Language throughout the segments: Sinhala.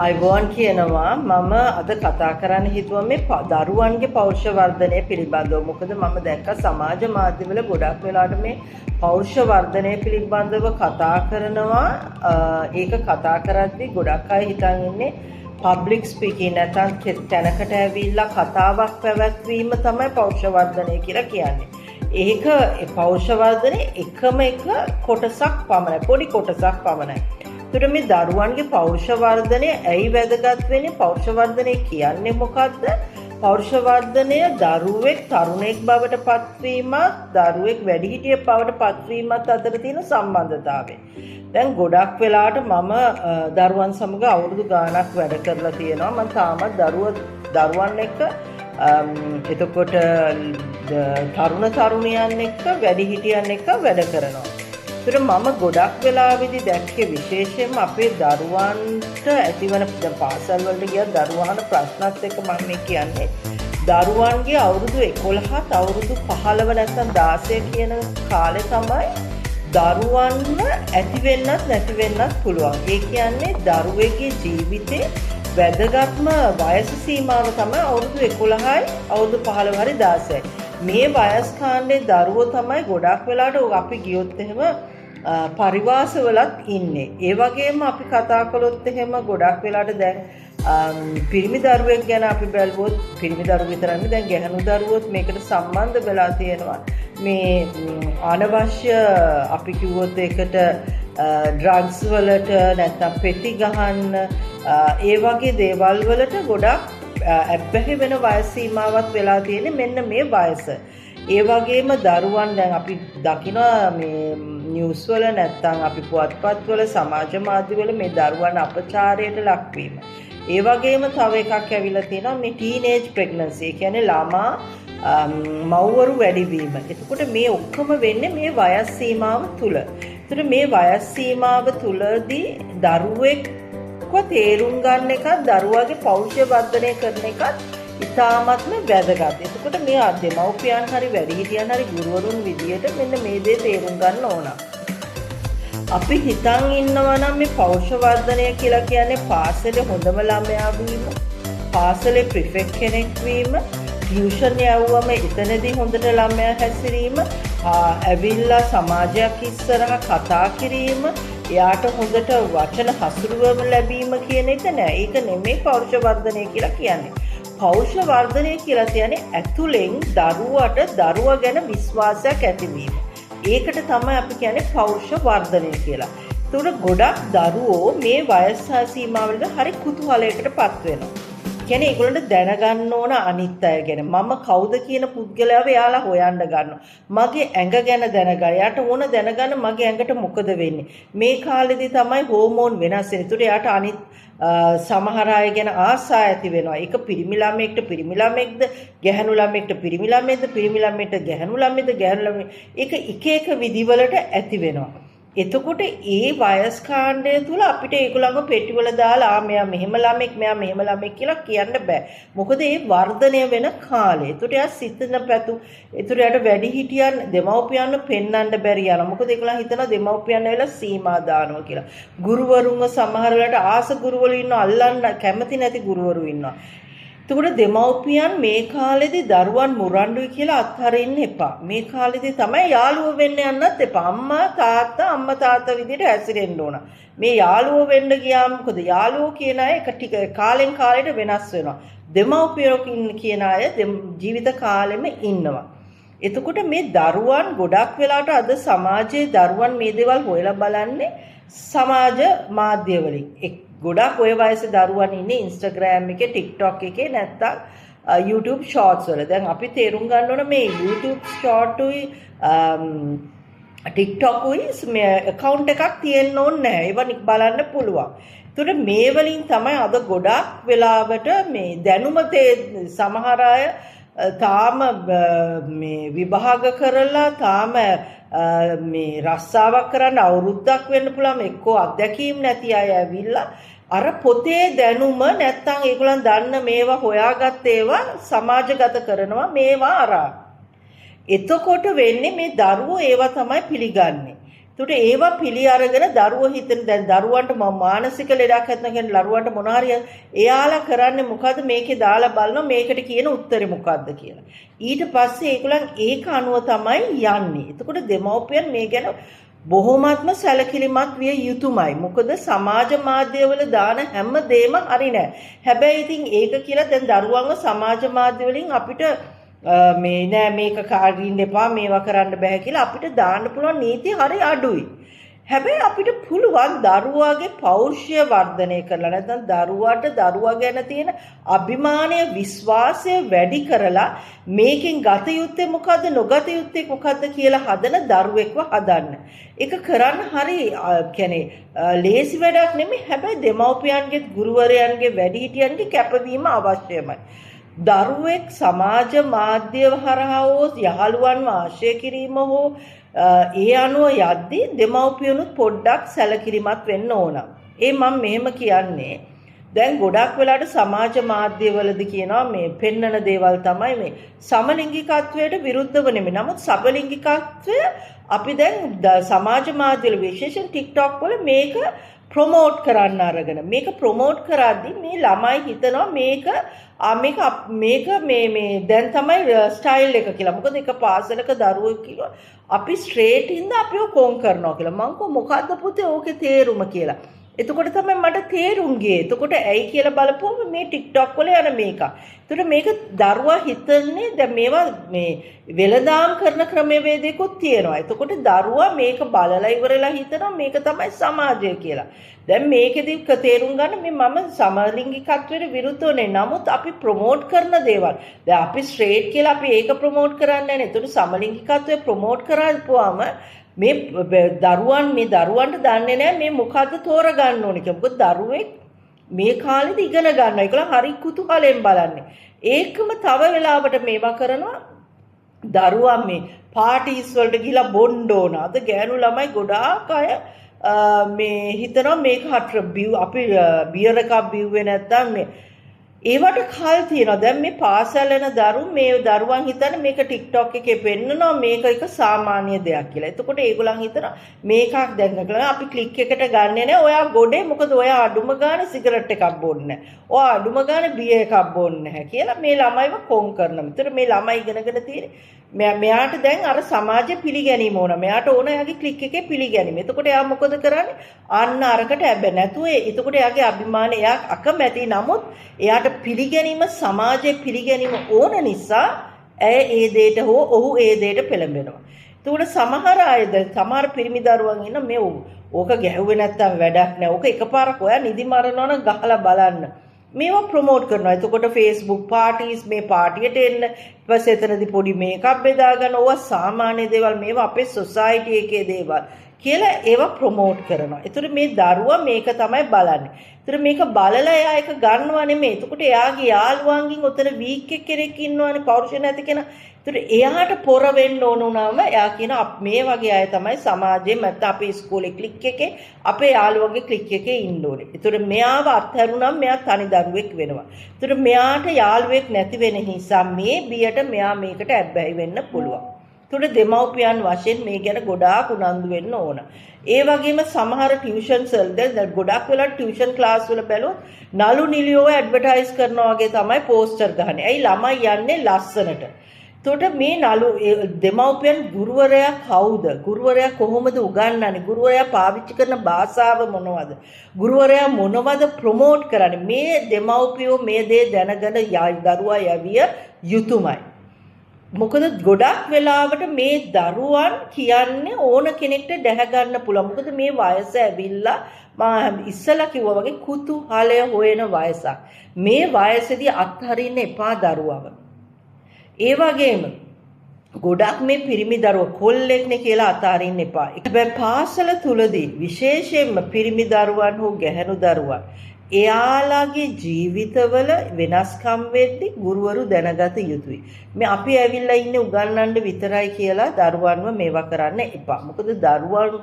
අයිබෝන් කියනවා මම අද කතා කරන්න හිතුවා මේ දරුවන්ගේ පෞරුෂ වර්ධනය පිළිබඳව. මොකද මම දැක්ක සමාජ මාධ්‍යවල ගොඩක් වෙලාවට මේ පෞරුෂ වර්ධනය පිළිබඳව කතා කරනවා. ඒක කතා කරද්දී ගොඩක් අය හිතන් ඉන්නේ පබ්ලික් ස්පීකින් නැත්නම් තැනකට ඇවිල්ලා කතාවක් පැවැත්වීම තමයි පෞරුෂ වර්ධනය කියලා කියන්නේ. ඒක පෞරුෂ වර්ධනයේ එකම එක කොටසක් පමණයි. පොඩි කොටසක් පමණයි. ඒතර මේ දරුවන්ගේ පෞරුෂ වර්ධනය ඇයි වැදගත් වෙන්නේ? පෞරුෂ වර්ධනය කියන්නේ මොකද්ද? පෞරුෂ වර්ධනය දරුවෙක් තරුණයෙක් බවට පත්වීමත් දරුවෙක් වැඩිහිටියෙක් බවට පත්වීමත් අතර තියෙන සම්බන්ධතාවය. දැන් ගොඩක් වෙලාවට මම දරුවන් සමග අවුරුදු ගාණක් වැඩ කරලා තියෙනවා. මම තාමත් දරුවන් එක්ක එතකොට තරුණ තරුණියන් එක්ක වැඩිහිටියන් එක්ක වැඩ කරනවා. ඒතර මම ගොඩක් වෙලාවෙදි දැක්කේ විශේෂයෙන්ම අපේ දරුවන්ට ඇතිවන පාසල් වලට ගිය දරුවහන ප්‍රශ්නත් එක්ක මම මේ කියන්නේ දරුවන්ගේ අවුරුදු 11ත් අවුරුදු 15 නැත්නම් 16 කියන කාලේ තමයි දරුවන්ව ඇති වෙන්නත් නැති වෙන්නත් පුළුවන්. ඒ කියන්නේ දරුවෙක්ගේ ජීවිතේ වැදගත්ම වයස සීමාව තමයි අවුරුදු 11යි අවුරුදු 15 හරි 16යි. මේ වයස් කාණ්ඩේ දරුවෝ තමයි ගොඩක් වෙලාවට අපි ගියොත් එහෙම පරිවාසවලත් ඉන්නේ. ඒ වගේම අපි කතා කළොත් එහෙම ගොඩක් වෙලාවට දැන් පිරිමි දරුවෙක් ගැන අපි බැලුවොත් පිරිමි දරුවෝ විතරක් නෙවෙයි දැන් ගැහැණු දරුවෝත් මේකට සම්බන්ධ වෙලා තියෙනවා. මේ අනවශ්‍ය අපි කිව්වොත් ඒකට ඩ්‍රග්ස් වලට නැත්නම් පෙති ගහන්න ඒ වගේ දේවල් වලට ගොඩක් ඇබ්බැහි වෙන වයස සීමාවක් වෙලා තියෙන්නේ මෙන්න මේ වයස. ඒ වගේම දරුවන් දැන් අපි දකිනවා මේ නිවුස් වල නැත්නම් අපි පුවත්පත් වල සමාජ මාධ්‍ය වල මේ දරුවන් අපචාරයට ලක්වීම. ඒ වගේම තව එකක් ඇවිල්ලා තියෙනවා මේ ටීනේජ් ප්‍රෙග්නන්සි. ඒ කියන්නේ ළමා මව්වරු වැඩිවීම. එතකොට මේ ඔක්කොම වෙන්නේ මේ වයස් සීමාව තුල. ඒතර මේ වයස් සීමාව තුලදී දරුවෙක් තේරුම් ගන්න එකත් දරුවාගේ පෞරුෂය වර්ධනය කරන එකත් ඉතාමත්ම වැදගත්. එතකොට මේ දෙමව්පියන් හරි වැඩිහිටියන් හරි ගුරුවරුන් විදියට මෙන්න මේ දේ තේරුම් ගන්න ඕන. අපි හිතන් ඉන්නවා නම් මේ පෞරුෂ වර්ධනය කියලා කියන්නේ පාසලේ හොඳම ළමයා වීම, පාසලේ ප්‍රිෆෙක්ට් කෙනෙක් වීම, ටියුෂන් යවුවම එතනදී හොඳට ළමයා හැසිරීම, ඇවිල්ලා සමාජයක් ඉස්සරහා කතා කිරීම, එයාට හොඳට වචන හසුරුවම ලැබීම කියන එක නෑ. ඒක නෙමෙයි පෞරුෂ වර්ධනය කියලා කියන්නේ. පෞරුෂ වර්ධනය කියලා කියන්නේ ඇතුලෙන් දරුවා ගැන විශ්වාසයක් ඇතිවීම. ඒකට තමයි අපි කියන්නේ පෞරුෂ වර්ධනය කියලා. ඒතකොට ගොඩක් දරුවෝ මේ වයස් සීමාවලට හරි කුතුහලයකටපත් වෙනවා. කියන්නේ ඒගොල්ලන්ට දැනගන්න ඕන අනිත් අය ගැන. මම කවුද කියන පුද්ගලයාව එයාලා හොයන්න ගන්නවා. මගේ ඇඟ ගැන දැනගන්න. එයාට ඕන දැනගන්න මගේ ඇඟට මොකද වෙන්නේ. මේ කාලෙදී තමයි හෝමෝන් වෙනස් වෙන්නේ. ඒතකොට එයාට අනිත් සමහර අය ගැන ආසා ඇති වෙනවා. ඒක පිරිමි ළමයෙක්ට පිරිමි ළමෙක්ද, ගැහැණු ළමයෙක්ට පිරිමි ළමෙක්ද, පිරිමි ළමයට ගැහැණු ළමෙක්ද, ගැහැණු ළමෙක්. ඒක එක විදිවලට ඇති වෙනවා. එතකොට ඒ වයස් කාණ්ඩය තුල අපිට ඒගොල්ලන්ව පෙට්ටිවල දාලා මෙයා මෙහෙම ළමෙක් මෙයා මෙහෙම ළමෙක් කියලා කියන්න බෑ. මොකද ඒ වර්ධනය වෙන කාලේ. ඒතට එයා සිතන පැතු. ඒතට එයාට වැඩිහිටියන් දෙමව්පියන්ව පෙන්වන්න බැරි යනවා. මොකද ඒගොල්ලන් හිතනවා දෙමව්පියන් ඇවිල්ලා සීමා දානවා කියලා. ගුරුවරුන්ව සමහර වෙලාවට ආස ගුරුවරු ඉන්නවා, අල්ලන්න කැමති නැති ගුරුවරු ඉන්නවා. එතකොට දෙමව්පියන් මේ කාලෙදී දරුවන් මුරණ්ඩුයි කියලා අත්හරින්න එපා. මේ කාලෙදී තමයි යාළුවෝ වෙන්න යන්නත් එපා. අම්මා තාත්තා විදිහට හැසිරෙන්න ඕන. මේ යාළුවෝ වෙන්න ගියාම මොකද යාළුවෝ කියන අය එක ටික කාලෙන් කාලෙට වෙනස් වෙනවා. දෙමව්පියෝ කියන අය ජීවිත කාලෙම ඉන්නවා. එතකොට මේ දරුවන් ගොඩක් වෙලාවට අද සමාජයේ දරුවන් මේ දේවල් හොයලා බලන්නේ සමාජ මාධ්‍ය වලින්. ගොඩක් ඔය වයසේ දරුවන් ඉන්නේ Instagram එකේ, TikTok එකේ නැත්තම් YouTube shorts වල. දැන් අපි තේරුම් ගන්න ඕන මේ YouTube short උයි TikTok උයි මේ account එකක් තියෙන්න ඕනේ නැහැ. ඒවා බලන්න පුළුවන්. ඒතකොට මේ වලින් තමයි අද ගොඩක් වෙලාවට මේ දැනුම සමහර අය තාම මේ විභාග කරලා තාම මේ රස්සාවක් කරන්න අවුරුද්දක් වෙන්න පුළුවන් එක්කෝ අත්දැකීම් නැති අය ඇවිල්ලා අර පොතේ දැනුම නැත්තම් ඒගොල්ලන් දන්න මේවා හොයාගත්ත ඒවා සමාජගත කරනවා මේවා අරන්. එතකොට වෙන්නේ මේ දරුවෝ ඒවා තමයි පිළිගන්නේ. එතකොට ඒවා පිළි අරගෙන දරුවෝ හිතන දැන් දරුවන්ට මානසික ලෙඩක් හදන කියන්නේ දරුවන්ට මොන හරි එයාලා කරන්නේ මොකද්ද මේකේ දාලා බලනවා මේකට කියන උත්තරේ මොකද්ද කියලා. ඊට පස්සේ ඒගොල්ලන් ඒක අනුව තමයි යන්නේ. එතකොට දෙමව්පියන් මේ ගැන බොහොමත්ම සැලකිලිමත් විය යුතුමයි. මොකද සමාජ මාධ්‍යවල දාන හැම දෙයක්ම හරි නෑ. හැබැයි ඉතින් ඒක කියලා දැන් දරුවන්ව සමාජ මාධ්‍ය වලින් අපිට මේ නෑ මේක කාරින්න එපා මේවා කරන්න බෑ කියලා අපිට දාන්න පුළුවන් නීති හරි අඩුයි. හැබැයි අපිට පුළුවන් දරුවාගේ පෞරුෂය වර්ධනය කරලා නැත්නම් දරුවාට දරුවා ගැන තියෙන අභිමානය විශ්වාසය වැඩි කරලා මේකෙන් ගත යුත්තේ මොකද්ද නොගත යුත්තේ මොකද්ද කියලා හදන දරුවෙක්ව හදන්න. ඒක කරන්න හරි කියන්නේ ලේසි වැඩක් නෙමෙයි. හැබැයි දෙමව්පියන්ගේ ගුරුවරයන්ගේ වැඩිහිටියන්ගේ කැපවීම අවශ්‍යමයි. දරුවෙක් සමාජ මාධ්‍ය හරහා හෝ යහළුවන්ව ආශ්‍රය කිරීම හෝ ඒ අනුව යද්දී දෙමව්පියනුත් පොඩ්ඩක් සැලකිලිමත් වෙන්න ඕන. ඒ මම මෙහෙම කියන්නේ දැන් ගොඩක් වෙලාවට සමාජ මාධ්‍යවලදී කියනවා මේ පෙන්නන දේවල් තමයි මේ සමලිංගිකත්වයට විරුද්ධව නෙමෙයි. නමුත් සමලිංගිකත්වය අපි දැන් සමාජ මාධ්‍යවල විශේෂයෙන් TikTok වල මේක ප්‍රොමෝට් කරන්න අරගෙන මේක ප්‍රොමෝට් කරද්දී මේ ළමයි හිතනවා මේක මේ දැන් තමයි ස්ටයිල් එක කියලා. මොකද එක පාසලක දරුවෙක් කිව්වා අපි ස්ට්‍රේට් ඉඳ අපිව කොන් කරනවා කියලා. මං කිව්වා මොකද්ද පුතේ ඕකේ තේරුම කියලා. එතකොට තමයි මට තේරුම් ගියේ. එතකොට ඇයි කියලා බලපුවම මේ TikTok වල යන මේක. එතකොට මේක දරුවා හිතන්නේ දැන් මේවා මේ වෙලදාම් කරන ක්‍රමවේදයකුත් තියෙනවා. එතකොට දරුවා මේක බලලා ඉවරලා හිතනවා මේක තමයි සමාජය කියලා. දැන් මේකෙදි තේරුම් ගන්න මම සමලිංගිකත්වයට විරුද්ධවනේ. නමුත් අපි ප්‍රොමෝට් කරන දේවල් දැන් අපි ස්ට්‍රේට් කියලා අපි ඒක ප්‍රොමෝට් කරන්නේ නැහැ. එතකොට සමලිංගිකත්වය ප්‍රොමෝට් කරාපුවාම මේ දරුවන්ට දන්නේ නැහැ මේ මොකද්ද තෝරගන්න ඕනේ කියලා. මොකද දරුවෙක් මේ කාලෙදි ඉගෙන ගන්නවා. ඒකලා හරි කුතුහලයෙන් බලන්නේ. ඒකම තව වෙලාවට මේවා කරනවා. දරුවා මේ පාටිස් වලට ගිහිලා බොන්න ඕන. අද ගෑනු ළමයි ගොඩාක් අය මේ හිතනවා මේක අපි බියර් එකක් බිව්වේ නැත්තම් මේ ඒවට කල් තියෙනවා. දැන් මේ පාසල් යන දරුවන් හිතන්නේ මේක TikTok එකේ පෙන්නනවා මේක එක සාමාන්‍ය දෙයක් කියලා. එතකොට ඒගොල්ලන් හිතනවා මේකක් දැන් කියලා අපි ක්ලික් එකට ගන්නෙ නෑ. ඔයා ගොඩේ මොකද ඔයා අඩුම ගානේ සිගරට් එකක් බොන්නේ නෑ. ඔයා අඩුම ගානේ බියර් එකක් බොන්නේ නැහැ කියලා මේ ළමයිව කොන් කරනවා. ඒතර මේ ළමයි ඉගෙනගෙන තියෙන්නේ මෙයාට දැන් අර සමාජයේ පිළිගැනීම ඕන. මෙයාට ඕන එයාගේ ක්ලික් එකේ පිළිගැනීම. එතකොට එයා මොකද කරන්නේ? අන්න අරකට හැබැයි නැතුව එතකොට එයාගේ අභිමානය එයා අකමැති. නමුත් එයාට පිළිගැනීම සමාජයේ පිළිගැනීම ඕන නිසා ඇය ඒ දෙයට හෝ ඔහු ඒ දෙයට පෙළඹෙනවා. එතකොට සමහර අය සමහර පිරිමි දරුවන් ඉන්න මේ ඕක ගැහුවේ නැත්තම් වැඩක් නෑ. ඕක එකපාරක් ඔයා නිදි මරනවා නම් ගහලා බලන්න. මේවා ප්‍රොමෝට් කරනවා. එතකොට Facebook පාටිස් මේ පාටියට එන්න ඊපස්සේ එතනදී පොඩි මේකප් බෙදා ගන්න ඕවා සාමාන්‍ය දේවල් මේවා අපේ සොසයිටි එකේ දේවල් කියලා ඒවා ප්‍රොමෝට් කරනවා. ඒතර මේ දරුවා මේක තමයි බලන්නේ. ඒතර මේක බලලා එයා එක ගන්නවා නෙමෙයි. එතකොට එයාගේ යාළුවන්ගෙන් උතන වීක් කෙනෙක් ඉන්නවනේ පෞරුෂ නැති කෙනා. ඒතර එයාට පොර වෙන්න ඕන වුණාම එයා කියන මේ වගේ අය තමයි සමාජයේ නැත්නම් අපේ ඉස්කෝලේ ක්ලික් එකේ අපේ යාළුවන්ගේ ක්ලික් එකේ ඉන්න ඕනේ. ඒතර මෙයාව අත්හැරුණාම මෙයා තනි දරුවෙක් වෙනවා. ඒතර මෙයාට යාළුවෙක් නැති වෙන නිසා මේ බියට මෙයා මේකට ඇබ්බැහි වෙන්න පුළුවන්. ඒතර දෙමව්පියන් වශයෙන් මේ ගැන ගොඩාක් උනන්දු වෙන්න ඕන. ඒ වගේම සමහර ටියුෂන් වල දැන් ගොඩක් වෙලාවට ටියුෂන් ක්ලාස් වල බැලුවොත් නලු නිලියෝ ඇඩ්වර්ටයිස් කරනවා වගේ තමයි පෝස්ටර් ගහන්නේ. ඇයි ළමයි යන්නේ ලස්සනට. එතකොට මේ දෙමව්පියන් ගුරුවරයා කවුද? ගුරුවරයා කොහොමද උගන්වන්නේ? ගුරුවරයා පාවිච්චි කරන භාෂාව මොනවද? ගුරුවරයා මොනවද ප්‍රොමෝට් කරන්නේ? මේ දෙමව්පියෝ මේ දේ දැනගෙන දරුවා යවිය යුතුයමයි. මොකද ගොඩක් වෙලාවට මේ දරුවන් කියන්නේ ඕන කෙනෙක්ට දැහැ ගන්න පුළුවන්. මොකද මේ වයස ඇවිල්ලා මම ඉස්සලා කිව්වා වගේ කුතුහලය හොයන වයසක්. මේ වයසේදී අත්හරින්න එපා දරුවව. ඒ වගේම ගොඩක් මේ පිරිමි දරුවෝ කොල්ලෙක්නේ කියලා අතාරින්න එපා. හැබැයි පාසල තුලදී විශේෂයෙන්ම පිරිමි දරුවන් හෝ ගැහැණු දරුවන් එයාලගේ ජීවිතවල වෙනස්කම් වෙද්දි ගුරුවරු දැනගත යුතුයි. මේ අපි ඇවිල්ලා ඉන්නේ උගන්වන්න විතරයි කියලා දරුවන්ව මේවා කරන්න එපා. මොකද දරුවන්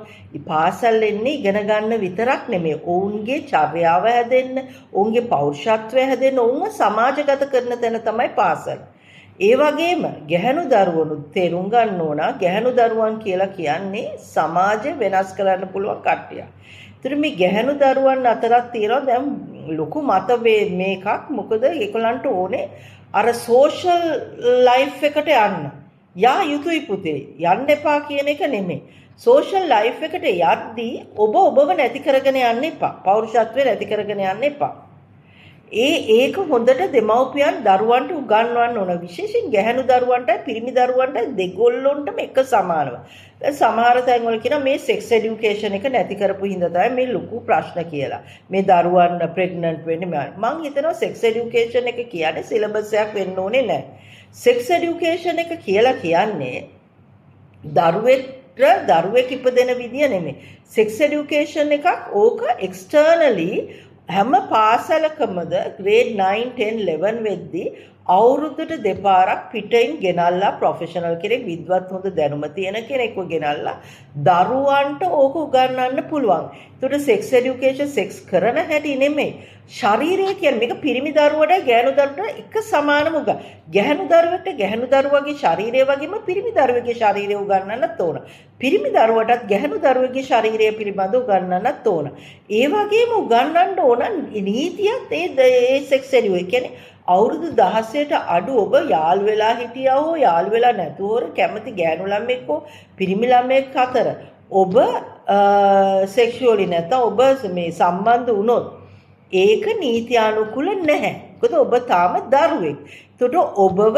පාසල් එන්නේ ඉගෙන ගන්න විතරක් නෙමෙයි. ඔවුන්ගේ චර්යාව හැදෙන්න, ඔවුන්ගේ පෞරුෂත්වය හැදෙන්න, ඔවුන්ව සමාජගත කරන තැන තමයි පාසල. ඒ වගේම ගැහැණු දරුවනු තේරුම් ගන්න ඕන ගැහැණු දරුවන් කියලා කියන්නේ සමාජය වෙනස් කරන්න පුළුවන් කට්ටියක්. ඒතර මේ ගැහැණු දරුවන් අතරක් තියෙනවා දැන් ලොකු මතභේද මේකක්. මොකද ඒගොල්ලන්ට ඕනේ අර සෝෂල් ලයිෆ් එකට යන්න. යා යුතුයි පුතේ. යන්න එපා කියන එක නෙමෙයි. සෝෂල් ලයිෆ් එකට යද්දී ඔබව නැති කරගෙන යන්න එපා. පෞරුෂත්වය නැති කරගෙන යන්න එපා. ඒක හොඳට දෙමව්පියන් දරුවන්ට උගන්වන්න ඕන. විශේෂයෙන් ගැහැණු දරුවන්ට පිරිමි දරුවන්ට දෙගොල්ලොන්ටම එක සමානව. සමහර තැන්වල කියනවා මේ සෙක්ස් এডুকেෂන් එක නැති කරපු හින්දා තමයි මේ ලොකු ප්‍රශ්න කියලා. මේ දරුවන් ප්‍රෙග්නන්ට් වෙන්නේ මම හිතනවා සෙක්ස් এডুকেෂන් එක කියන්නේ සිලබස් එකක් වෙන්න ඕනේ නැහැ. සෙක්ස් এডুকেෂන් එක කියලා කියන්නේ දරුවෙක් ඉපදෙන විදිය නෙමෙයි. සෙක්ස් এডুকেෂන් එකක් ඕක එක්ස්ටර්නලි හැම පාසලකමද ග්‍රේඩ් 9 10 11 වෙද්දී අවුරුද්දට දෙපාරක් පිටින් ගෙනල්ලා ප්‍රොෆෙෂනල් කෙනෙක් විද්වත් හොඳ දැනුම තියෙන කෙනෙක්ව ගෙනල්ලා දරුවන්ට ඕක උගන්වන්න පුළුවන්. ඒකට සෙක්ස් এডুকেෂන් සෙක්ස් කරන හැටි නෙමෙයි. ශරීරය කියන්නේ මේක පිරිමි දරුවට ගැහැණු දරුවට එක සමානම උගන්. ගැහැණු දරුවට ගැහැණු දරුවගේ ශරීරය වගේම පිරිමි දරුවගේ ශරීරය උගන්වන්නත් ඕන. පිරිමි දරුවටත් ගැහැණු දරුවගේ ශරීරය පිළිබඳව උගන්වන්නත් ඕන. ඒ වගේම උගන්වන්න ඕන නීතියත් ඒ සෙක්ස් එඩුකේෂන් කියන්නේ අවුරුදු 16ට අඩු ඔබ යාළු වෙලා හිටියා හෝ යාළු වෙලා නැතුව කැමති ගෑනු ළමෙක් හෝ පිරිමි ළමෙක් අතර ඔබ සෙක්ෂුවලි නැත්නම් ඔබ මේ සම්බන්ධ වුණොත් ඒක නීත්‍යානුකූල නැහැ. මොකද ඔබ තාම දරුවෙක්. ඒකට ඔබව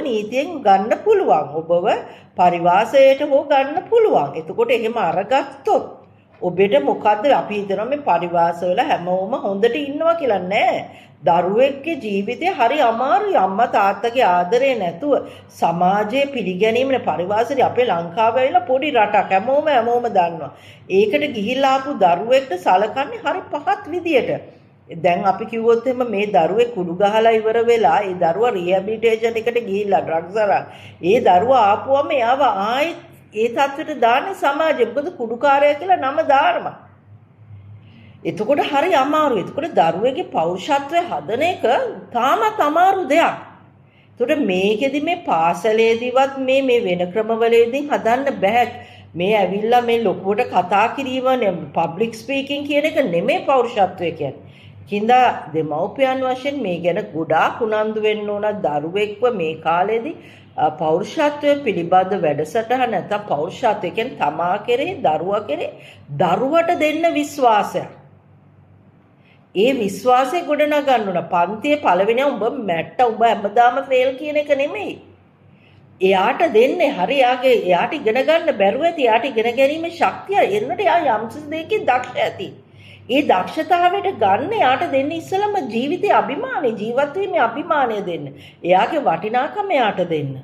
නීතියෙන් ගන්න පුළුවන්. ඔබව පරිවාසයට හෝ ගන්න පුළුවන්. එතකොට එහෙම අරගත්තොත් ඔබට මොකද්ද අපි හිතනවා මේ පරිවාසවල හැමෝම හොඳට ඉන්නවා කියලා නෑ. දරුවෙක්ගේ ජීවිතය හරි අමාරුයි. අම්මා තාත්තගේ ආදරය නැතුව සමාජයේ පිළිගැනීමනේ පරිවාසයේ අපේ ලංකාව වෙලා පොඩි රටක් හැමෝම දන්නවා. ඒකට ගිහිල්ලා ආපු දරුවෙක්ට සලකන්නේ හරි පහත් විදියට. දැන් අපි කිව්වොත් එහෙම මේ දරුවේ කුඩු ගහලා ඉවර වෙලා ඒ දරුවා රිහැබිලිටේෂන් එකට ගිහිල්ලා ඩ්‍රග්ස් අරන් ඒ දරුවා ආපුවම එයාව ආයෙත් ඒ තත්ත්වයට දාන්නේ සමාජය. මොකද කුඩුකාරයා කියලා නම දානවා. එතකොට හරි අමාරුයි. එතකොට දරුවෙගේ පෞරුෂත්වය හදන එක තාමත් අමාරු දෙයක්. එතකොට මේකෙදි මේ පාසලේදීවත් මේ වෙන ක්‍රමවලදී හදන්න බෑ. මේ ඇවිල්ලා මේ ලොකුවට කතා කිරීම පබ්ලික් ස්පීකින් කියන එක නෙමෙයි පෞරුෂත්වය කියන්නේ. කින්දා දෙමව්පියන් වශයෙන් මේ ගැන ගොඩාක් උනන්දු වෙන්න ඕන. දරුවෙක්ව මේ කාලේදී පෞරුෂත්වය පිළිබඳ වැඩසටහන නැත්නම් පෞරුෂත්වය කියන්නේ තමා කෙරේ දරුවා කෙරේ දරුවට දෙන්න විශ්වාසයක්. ඒ විශ්වාසය ගොඩනගන්න ඕන. පන්තියේ පළවෙනි උඹ මැට්ට උඹ හැමදාම ෆේල් කියන එක නෙමෙයි. එයාට දෙන්නේ හරි එයාට ඉගෙන ගන්න බැරුව ඇති. එයාට ඉගෙන ගැනීමේ ශක්තිය එන්නට එයා යම්කිසි දෙයකින් දක්ෂ ඇති. ඒ දක්ෂතාවයට ගන්න එයාට දෙන්න ඉස්සලම ජීවිතේ අභිමානය ජීවත් වීමේ අභිමානය දෙන්න. එයාගේ වටිනාකම එයාට දෙන්න.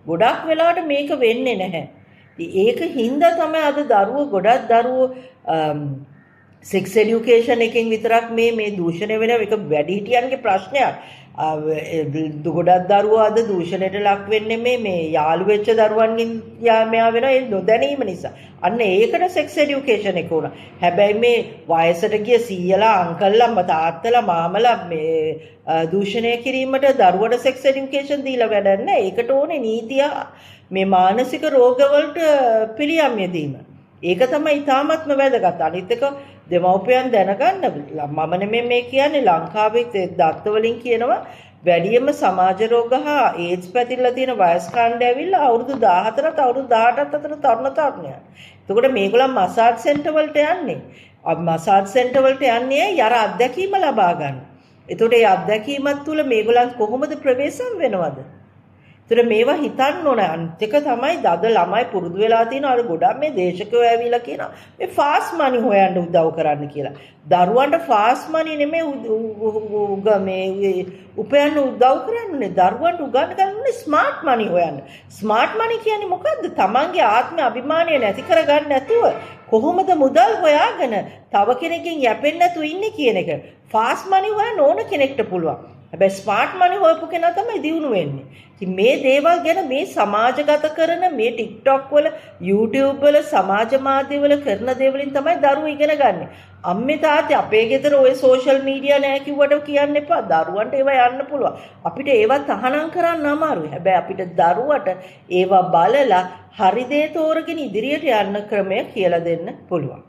ගොඩක් වෙලාවට මේක වෙන්නේ නැහැ. ඒක හින්දා තමයි අද ගොඩක් දරුවෝ සෙක්ස් এডুকেෂන් එකෙන් විතරක් මේ දූෂණය වෙන එක වැඩිහිටියන්ගේ ප්‍රශ්නයක්. ගොඩක් දරුවෝ අද දූෂණයට ලක් වෙන්නේ මේ යාළු වෙච්ච දරුවන්ගෙන් මෙයා වෙන ඒ නොදැනීම නිසා. අන්න ඒකට සෙක්ස් এডুকেෂන් එක උනා. හැබැයි මේ වයසට ගිය සීයලා අංකල්ලා තාත්තලා මාමලා මේ දූෂණය කිරීමට දරුවට සෙක්ස් এডুকেෂන් දීලා වැඩක් නැහැ. ඒකට ඕනේ නීතිය මේ මානසික රෝගවලට පිළියම් යෙදීම. ඒක තමයි ඉතාමත්ම වැදගත්. අනිත් එක දෙමව්පියන් දැනගන්න මම නෙමෙයි මේ කියන්නේ ලංකාවේ දත්ත වලින් කියනවා වැඩියෙන්ම සමාජ රෝග හා ඒඩ්ස් පැතිරලා තියෙන වයස් කාණ්ඩය ඇවිල්ලා අවුරුදු 14ත් අවුරුදු 18ත් අතර තරුණ. එතකොට මේගොල්ලන් මසාජ් සෙන්ටර් වලට යන්නේ. මසාජ් සෙන්ටර් වලට යන්නේ අර අත්දැකීම ලබා ගන්න. එතකොට ඒ අත්දැකීමත් තුළ මේගොල්ලන් කොහොමද ප්‍රවේශම් වෙනවද? ඒතර මේවා හිතන්න ඕන. අනිත් එක තමයි අද ළමයි පුරුදු වෙලා තියෙන අර ගොඩක් මේ දේශකයෝ ඇවිල්ලා කියනවා මේ ෆාස්ට් මනි හොයන්න උදව් කරන්න කියලා. දරුවන්ට ෆාස්ට් මනි නෙමෙයි උපයන්න උදව් කරන්නේ. දරුවන්ට උගන්වන්න ගන්න ස්මාර්ට් මනි හොයන්න. ස්මාර්ට් මනි කියන්නේ මොකද්ද? තමන්ගේ ආත්ම අභිමානය නැති කරගන්න නැතුව කොහොමද මුදල් හොයාගෙන තව කෙනෙක්ගෙන් යැපෙන්නේ නැතුව ඉන්නේ කියන එක. ෆාස්ට් මනි හොයන්න ඕන කෙනෙක්ට පුළුවන්. හැබැයි ස්මාර්ට් මනි හොයපු කෙනා තමයි දියුණු වෙන්නේ. ඉතින් මේ දේවල් ගැන මේ සමාජගත කරන මේ TikTok වල YouTube වල සමාජ මාධ්‍ය වල කරන දේවලින් තමයි දරුවෝ ඉගෙන ගන්න. අම්මේ තාත්තේ අපේ ගෙදර ඔය සෝෂල් මීඩියා නෑ කිව්වට කියන්න එපා. දරුවන්ට ඒවා යන්න පුළුවන්. අපිට ඒවා තහනම් කරන්න අමාරුයි. හැබැයි අපිට දරුවට ඒවා බලලා හරි දේ තෝරගෙන ඉදිරියට යන්න ක්‍රමය කියලා දෙන්න පුළුවන්.